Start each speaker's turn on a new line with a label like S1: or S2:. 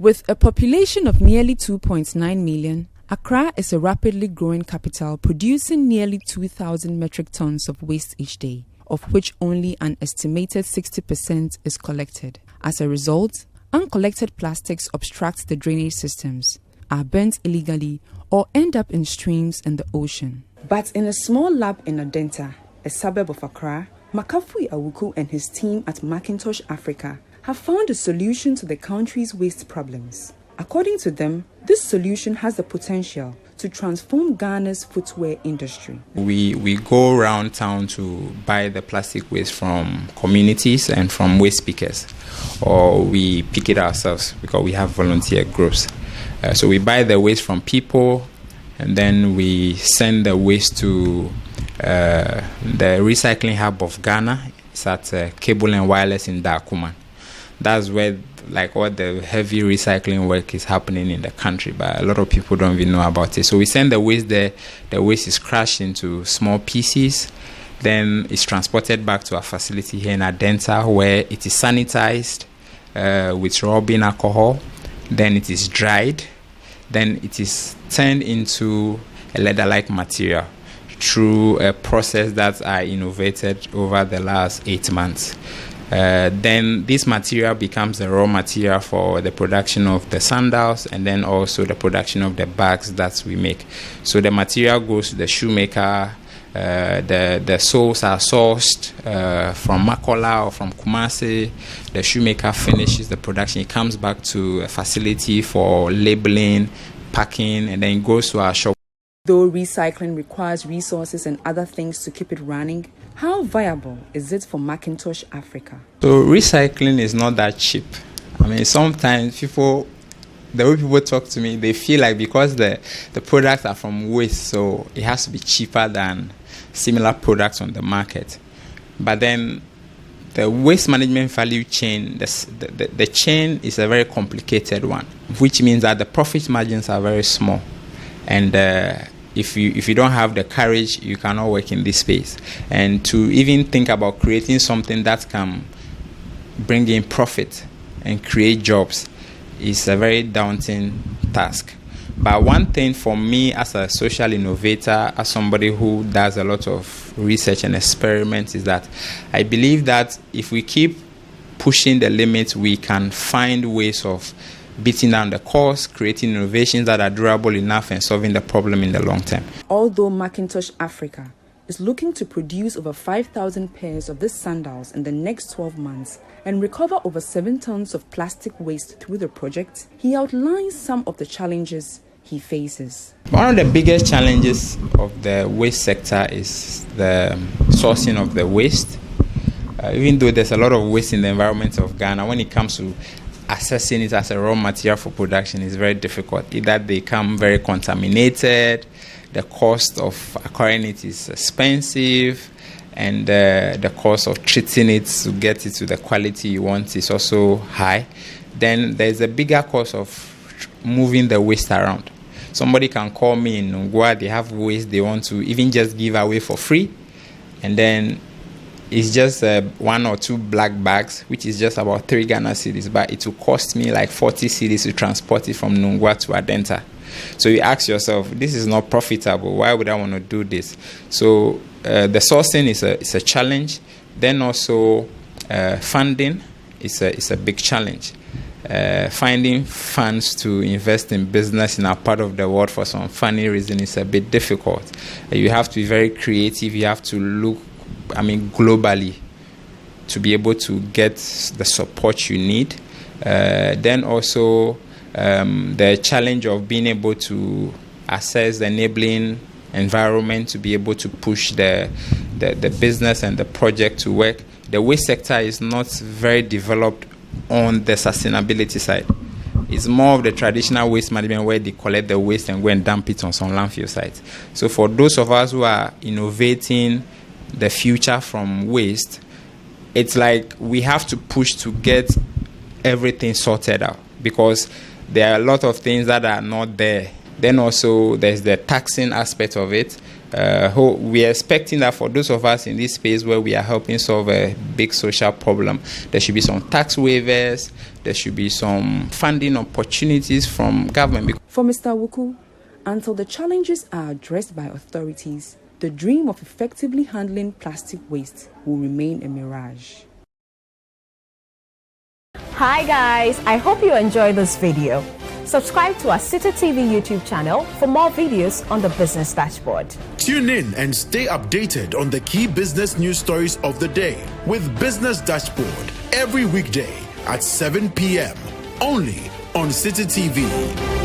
S1: With a population of nearly 2.9 million, Accra is a rapidly growing capital producing nearly 2,000 metric tons of waste each day, of which only an estimated 60% is collected. As a result, uncollected plastics obstruct the drainage systems, are burnt illegally, or end up in streams and the ocean. But in a small lab in Adenta, a suburb of Accra, Makafui Awuku and his team at Macintosh Africa have found a solution to the country's waste problems. According to them, this solution has the potential to transform Ghana's footwear industry.
S2: We go around town to buy the plastic waste from communities and from waste pickers, or we pick it ourselves because we have volunteer groups. So we buy the waste from people, and then we send the waste to the recycling hub of Ghana. It's at Cable and Wireless in Dakuman. That's where all the heavy recycling work is happening in the country, but a lot of people don't even know about it. So we send the waste there. The waste is crushed into small pieces. Then it's transported back to our facility here in Adenta, where it is sanitized with rubbing alcohol. Then it is dried. Then it is turned into a leather-like material through a process that I innovated over the last 8 months. Then this material becomes the raw material for the production of the sandals and then also the production of the bags that we make. So the material goes to the shoemaker. The soles are sourced from Makola or from Kumasi. The shoemaker finishes the production. It comes back to a facility for labeling, packing, and then it goes to our shop.
S1: Though recycling requires resources and other things to keep it running, how viable is it for Macintosh Africa?
S2: So recycling is not that cheap. I mean, sometimes the way people talk to me, they feel like because the products are from waste, so it has to be cheaper than similar products on the market. But then the waste management value chain, the chain is a very complicated one, which means that the profit margins are very small. And if you don't have the courage, you cannot work in this space. And to even think about creating something that can bring in profit and create jobs is a very daunting task. But one thing for me as a social innovator, as somebody who does a lot of research and experiments, is that I believe that if we keep pushing the limits, we can find ways of beating down the cost, creating innovations that are durable enough and solving the problem in the long term.
S1: Although Macintosh Africa is looking to produce over 5,000 pairs of these sandals in the next 12 months and recover over 7 tons of plastic waste through the project, he outlines some of the challenges he faces.
S2: One of the biggest challenges of the waste sector is the sourcing of the waste. Even though there's a lot of waste in the environment of Ghana, when it comes to assessing it as a raw material for production is very difficult. Either they come very contaminated, the cost of acquiring it is expensive, and the cost of treating it to get it to the quality you want is also high. Then there's a bigger cost of moving the waste around. Somebody can call me in Nungwa, they have waste they want to even just give away for free, and then it's just 1 or 2 black bags, which is just about 3 Ghana cedis, but it will cost me like 40 cedis to transport it from Nungwa to Adenta. So you ask yourself, this is not profitable. Why would I want to do this? So the sourcing is a challenge. Then also funding is a big challenge. Finding funds to invest in business in our part of the world for some funny reason is a bit difficult. You have to be very creative. You have to look globally to be able to get the support you need. Then also the challenge of being able to assess the enabling environment to be able to push the business and the project to work. The waste sector is not very developed on the sustainability side. It's more of the traditional waste management where they collect the waste and go and dump it on some landfill sites. So for those of us who are innovating the future from waste, it's like we have to push to get everything sorted out because there are a lot of things that are not there. Then also there's the taxing aspect of it. We are expecting that for those of us in this space where we are helping solve a big social problem, there should be some tax waivers, there should be some funding opportunities from government.
S1: For Mr. Wuku, until the challenges are addressed by authorities, the dream of effectively handling plastic waste will remain a mirage.
S3: Hi guys, I hope you enjoyed this video. Subscribe to our Citi TV YouTube channel for more videos on the business dashboard.
S4: Tune in and stay updated on the key business news stories of the day with Business Dashboard every weekday at 7 p.m. only on Citi TV.